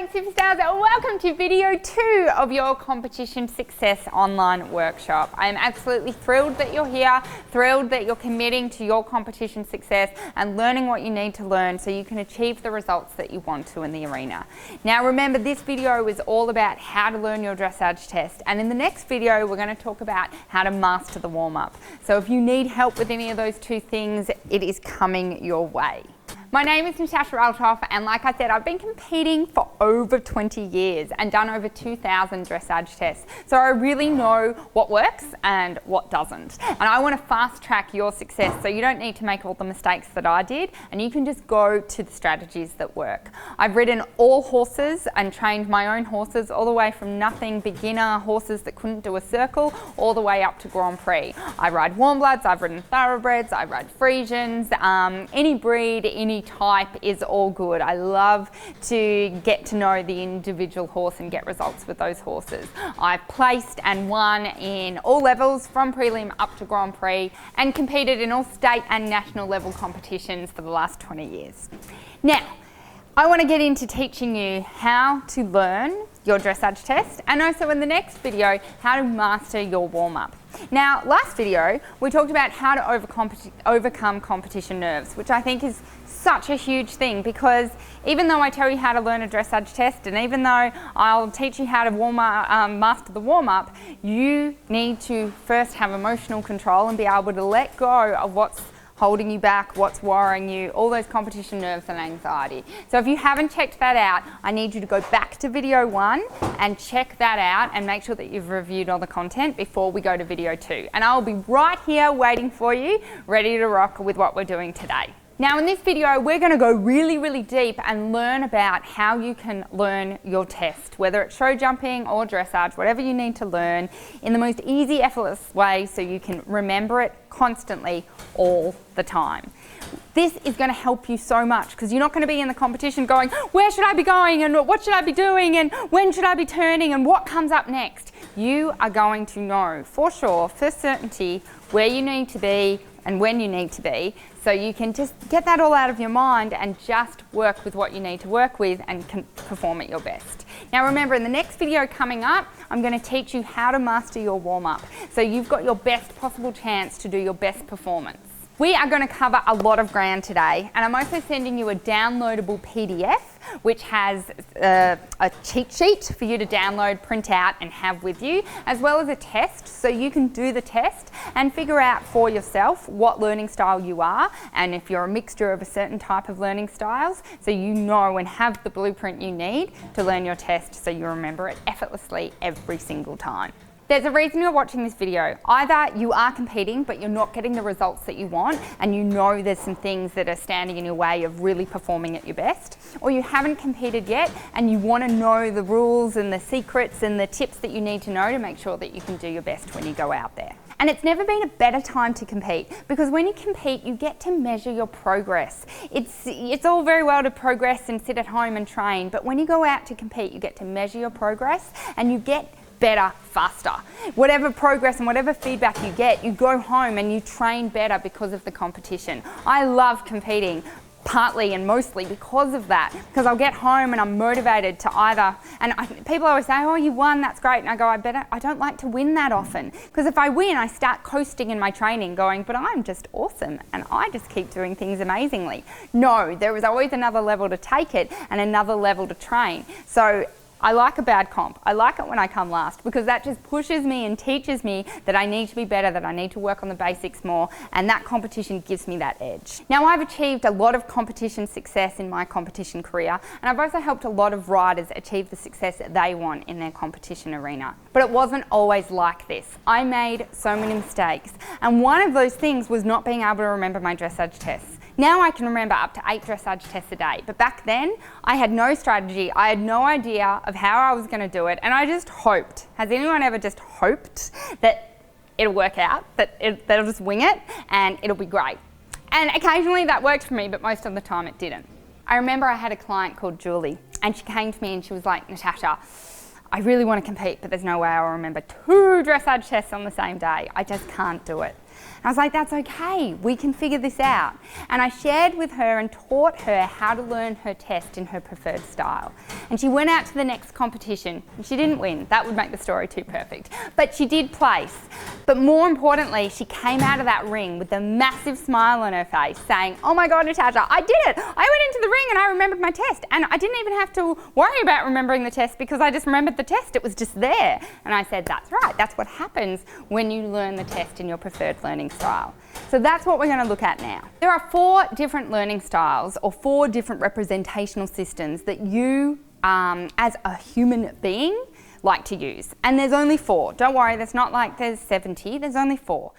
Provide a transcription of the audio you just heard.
and superstars, welcome to video 2 of your Competition Success online workshop. I am absolutely thrilled that you're here, thrilled that you're committing to your competition success and learning what you need to learn so you can achieve the results that you want to in the arena. Now remember, this video is all about how to learn your dressage test, and in the next video we're going to talk about how to master the warm-up. So if you need help with any of those two things, it is coming your way. My name is Tash, and like I said, I've been competing for over 20 years and done over 2,000 dressage tests. So I really know what works and what doesn't. And I want to fast track your success so you don't need to make all the mistakes that I did, and you can just go to the strategies that work. I've ridden all horses and trained my own horses, all the way from nothing beginner horses that couldn't do a circle all the way up to Grand Prix. I ride warm bloods, I've ridden thoroughbreds, I ride Friesians, any breed, any type is all good. I love to get to know the individual horse and get results with those horses. I've placed and won in all levels from prelim up to Grand Prix and competed in all state and national level competitions for the last 20 years. Now, I want to get into teaching you how to learn your dressage test, and also in the next video how to master your warm-up. Now, last video we talked about how to overcome competition nerves, which I think is such a huge thing, because even though I tell you how to learn a dressage test, and even though I'll teach you how to master the warm-up, you need to first have emotional control and be able to let go of what's holding you back, what's worrying you, all those competition nerves and anxiety. So if you haven't checked that out, I need you to go back to video 1 and check that out and make sure that you've reviewed all the content before we go to video 2. And I'll be right here waiting for you, ready to rock with what we're doing today. Now in this video, we're going to go really deep and learn about how you can learn your test, whether it's show jumping or dressage, whatever you need to learn, in the most easy, effortless way so you can remember it constantly all the time. This is going to help you so much, because you're not going to be in the competition going, where should I be going and what should I be doing and when should I be turning and what comes up next. You are going to know for sure, for certainty, where you need to be and when you need to be, so you can just get that all out of your mind and just work with what you need to work with and can perform at your best. Now remember, in the next video coming up, I'm going to teach you how to master your warm-up, so you've got your best possible chance to do your best performance. We are going to cover a lot of ground today, and I'm also sending you a downloadable PDF which has a cheat sheet for you to download, print out and have with you, as well as a test so you can do the test and figure out for yourself what learning style you are, and if you're a mixture of a certain type of learning styles, so you know and have the blueprint you need to learn your test so you remember it effortlessly every single time. There's a reason you're watching this video. Either you are competing but you're not getting the results that you want, and you know there's some things that are standing in your way of really performing at your best, or you haven't competed yet and you want to know the rules and the secrets and the tips that you need to know to make sure that you can do your best when you go out there. And it's never been a better time to compete, because when you compete you get to measure your progress. It's all very well to progress and sit at home and train, but when you go out to compete you get to measure your progress and you get better faster. Whatever progress and whatever feedback you get, you go home and you train better because of the competition. I love competing, partly and mostly because of that, because I'll get home and I'm motivated to either, people always say, oh, you won, that's great, and I go, I don't like to win that often, because if I win I start coasting in my training going, but I'm just awesome and I just keep doing things amazingly. No, there is always another level to take it and another level to train. So I like a bad comp. I like it when I come last, because that just pushes me and teaches me that I need to be better, that I need to work on the basics more, and that competition gives me that edge. Now, I've achieved a lot of competition success in my competition career, and I've also helped a lot of riders achieve the success that they want in their competition arena. But it wasn't always like this. I made so many mistakes, and one of those things was not being able to remember my dressage tests. Now I can remember up to 8 dressage tests a day, but back then I had no strategy. I had no idea of how I was going to do it, and I just hoped. Has anyone ever just hoped that it'll work out, that they'll just wing it and it'll be great? And occasionally that worked for me, but most of the time it didn't. I remember I had a client called Julie, and she came to me and she was like, Natasha, I really want to compete, but there's no way I'll remember 2 dressage tests on the same day. I just can't do it. I was like, that's okay, we can figure this out. And I shared with her and taught her how to learn her test in her preferred style. And she went out to the next competition. And she didn't win, that would make the story too perfect. But she did place. But more importantly, she came out of that ring with a massive smile on her face saying, oh my God, Natasha, I did it. I went into the ring and I remembered my test. And I didn't even have to worry about remembering the test because I just remembered the test. It was just there. And I said, that's right. That's what happens when you learn the test in your preferred learning style. So that's what we're going to look at now. There are 4 different learning styles or 4 different representational systems that you, as a human being, like to use. And there's only 4. Don't worry, there's not like there's 70. There's only 4.